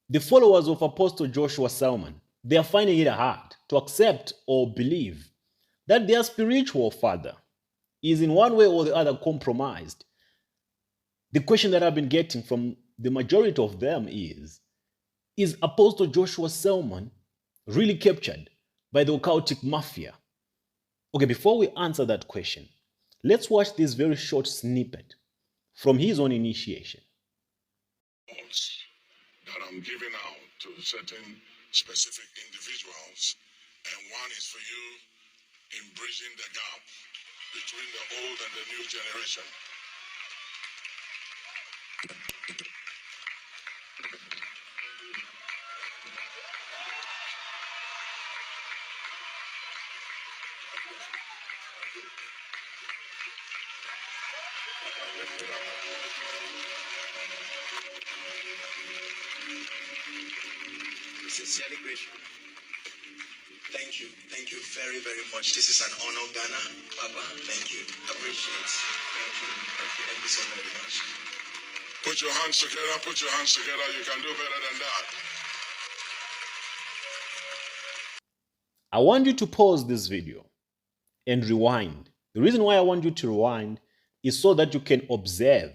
The followers of Apostle Joshua Selman, they are finding it hard to accept or believe that their spiritual father is in one way or the other compromised. The question that I've been getting from the majority of them is Apostle Joshua Selman really captured by the occultic mafia? Okay, before we answer that question, let's watch this very short snippet from his own initiation. That I'm giving out to certain specific individuals, and one is for you in bridging the gap between the old and the new generation. Sincerely grateful. Thank you. Thank you very, very much. This is an honor, Ghana. Papa, thank you. Appreciate it. Thank you. Thank you so very much. Put your hands together. Put your hands together. You can do better than that. I want you to pause this video and rewind. The reason why I want you to rewind is so that you can observe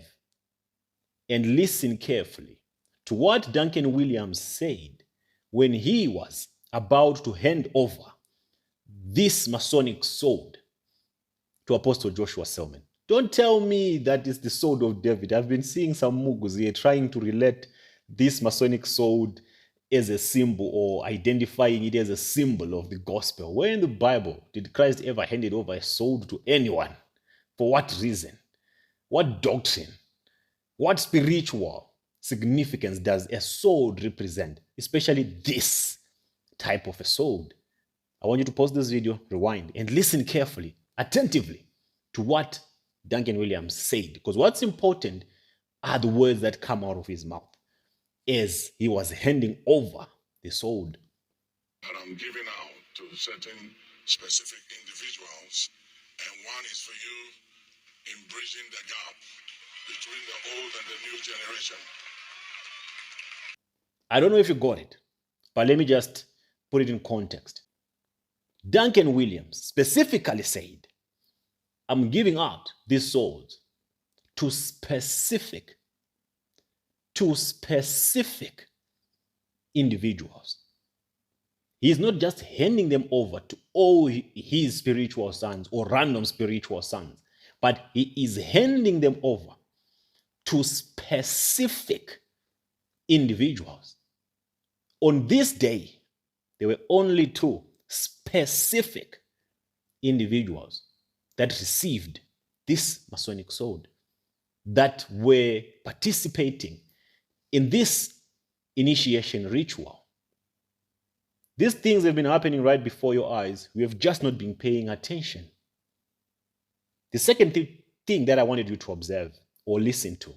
and listen carefully to what Duncan Williams said when he was about to hand over this Masonic sword to Apostle Joshua Selman. Don't tell me that it's the sword of David. I've been seeing some mugus here trying to relate this Masonic sword as a symbol or identifying it as a symbol of the gospel. Where in the Bible did Christ ever hand it over a sword to anyone? For what reason? What doctrine? What spiritual significance does a sword represent? Especially this type of a sword. I want you to pause this video, rewind, and listen carefully, attentively to what Duncan Williams said. Because what's important are the words that come out of his mouth as he was handing over the sword. That I'm giving out to certain specific individuals, and one is for you in bridging the gap between the old and the new generation. I don't know if you got it, but let me just put it in context. Duncan Williams specifically said, I'm giving out these swords to specific individuals. He is not just handing them over to all his spiritual sons or random spiritual sons, but he is handing them over to specific individuals. On this day, there were only two specific individuals that received this Masonic sword, that were participating in this initiation ritual. These things have been happening right before your eyes. We have just not been paying attention. The second thing that I wanted you to observe or listen to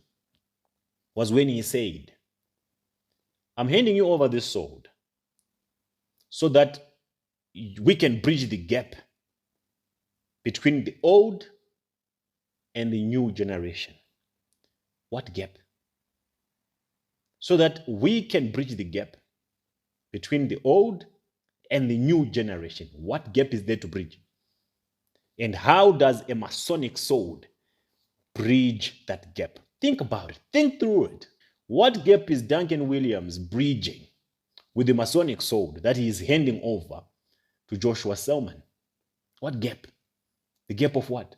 was when he said, I'm handing you over this sword so that we can bridge the gap between the old and the new generation. What gap? So that we can bridge the gap between the old and the new generation. What gap is there to bridge? And how does a Masonic sword bridge that gap? Think about it. Think through it. What gap is Duncan Williams bridging with the Masonic sword that he is handing over to Joshua Selman? What gap? The gap of what?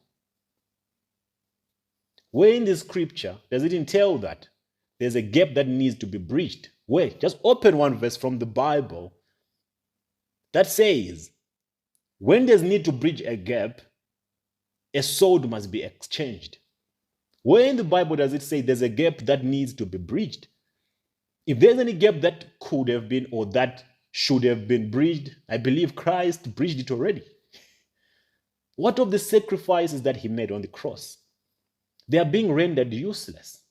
Where in the scripture does it entail that there's a gap that needs to be bridged? Where? Just open one verse from the Bible that says, when there's need to bridge a gap, a sword must be exchanged. Where in the Bible does it say there's a gap that needs to be bridged? If there's any gap that could have been or that should have been bridged, I believe Christ bridged it already. What of the sacrifices that he made on the cross? They are being rendered useless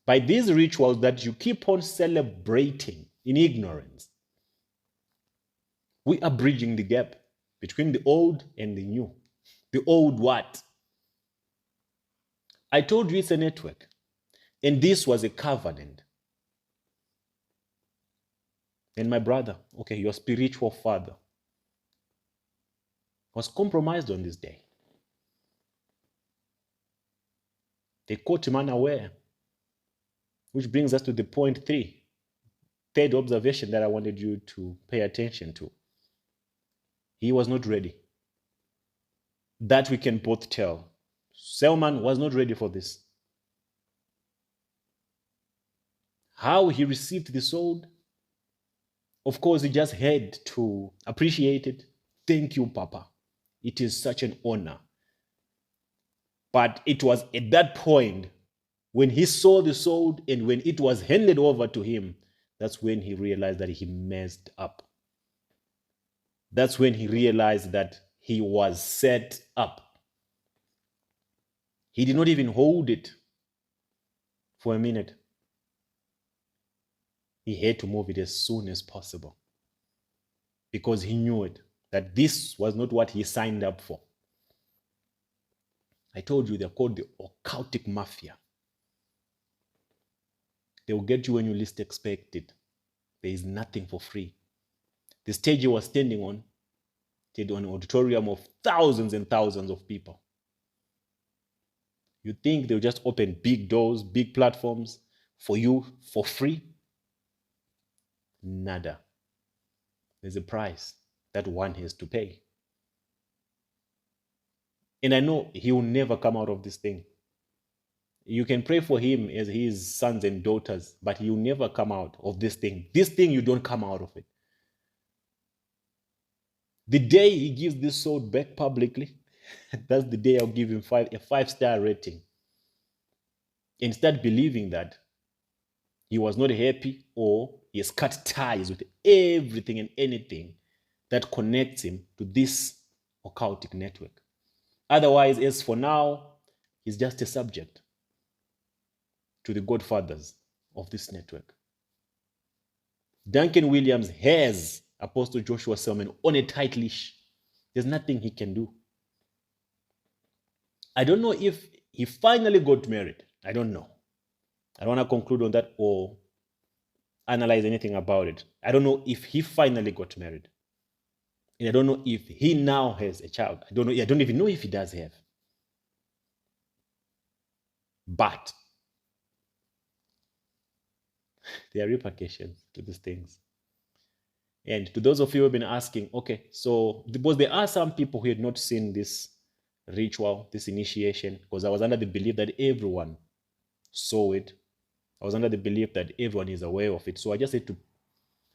by these rituals that you keep on celebrating in ignorance. We are bridging the gap between the old and the new. The old what? I told you it's a network, and this was a covenant. And my brother, okay, your spiritual father, was compromised on this day. They caught him unaware, which brings us to the point 3, third observation that I wanted you to pay attention to. He was not ready. That we can both tell. Selman was not ready for this. How he received the sword, of course, he just had to appreciate it. Thank you, Papa. It is such an honor. But it was at that point when he saw the sword and when it was handed over to him, that's when he realized that he messed up. That's when he realized that he was set up. He did not even hold it for a minute. He had to move it as soon as possible because he knew it, that this was not what he signed up for. I told you they're called the Occultic Mafia. They will get you when you least expect it. There is nothing for free. The stage he was standing on, stayed on an auditorium of thousands and thousands of people. You think they'll just open big doors, big platforms for you for free? Nada. There's a price that one has to pay. And I know he will never come out of this thing. You can pray for him as his sons and daughters, but he will never come out of this thing. This thing, you don't come out of it. The day he gives this sword back publicly, that's the day I'll give him a 5-star rating. And start believing that he was not happy or he has cut ties with everything and anything that connects him to this occultic network. Otherwise, as for now, he's just a subject to the godfathers of this network. Duncan Williams has Apostle Joshua Selman on a tight leash. There's nothing he can do. I don't know if he finally got married. I don't know. I don't want to conclude on that or analyze anything about it. I don't know if he finally got married. And I don't know if he now has a child. I don't know. I don't even know if he does have. But there are repercussions to these things. And to those of you who have been asking, okay, so because there are some people who had not seen this ritual, this initiation, because I was under the belief that everyone saw it. I was under the belief that everyone is aware of it. So I just had to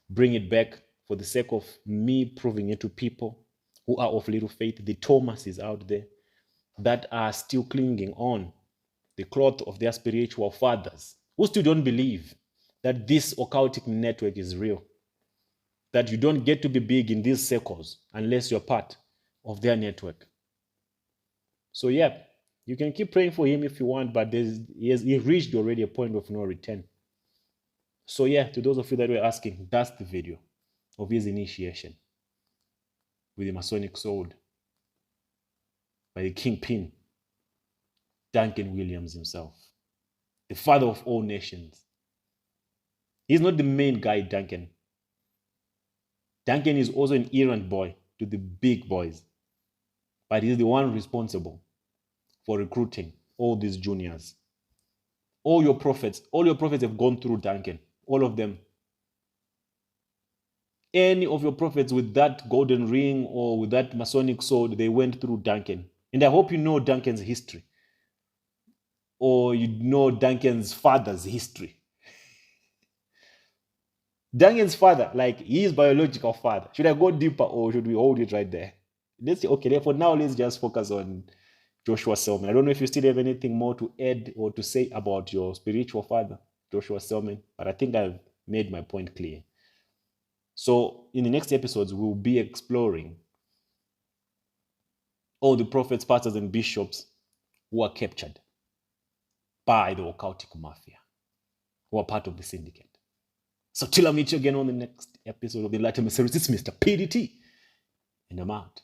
bring it back for the sake of me proving it to people who are of little faith, the Thomases out there that are still clinging on the cloth of their spiritual fathers, who still don't believe that this occultic network is real, that you don't get to be big in these circles unless you're part of their network. So yeah, you can keep praying for him if you want, but he reached already a point of no return. So yeah, to those of you that were asking, that's the video of his initiation with the Masonic sword by the kingpin, Duncan Williams himself, the father of all nations. He's not the main guy, Duncan. Duncan is also an errand boy to the big boys, but he's the one responsible for recruiting all these juniors. All your prophets have gone through Duncan, all of them. Any of your prophets with that golden ring or with that Masonic sword, they went through Duncan. And I hope you know Duncan's history, or you know Duncan's father's history. Duncan's father, like his biological father. Should I go deeper or should we hold it right there? Let's say, okay, for now, let's just focus on Joshua Selman. I don't know if you still have anything more to add or to say about your spiritual father, Joshua Selman, but I think I've made my point clear. So in the next episodes, we'll be exploring all the prophets, pastors, and bishops who are captured by the Occultic Mafia, who are part of the syndicate. So till I meet you again on the next episode of the Enlightenment series, it's Mr. PDT, and I'm out.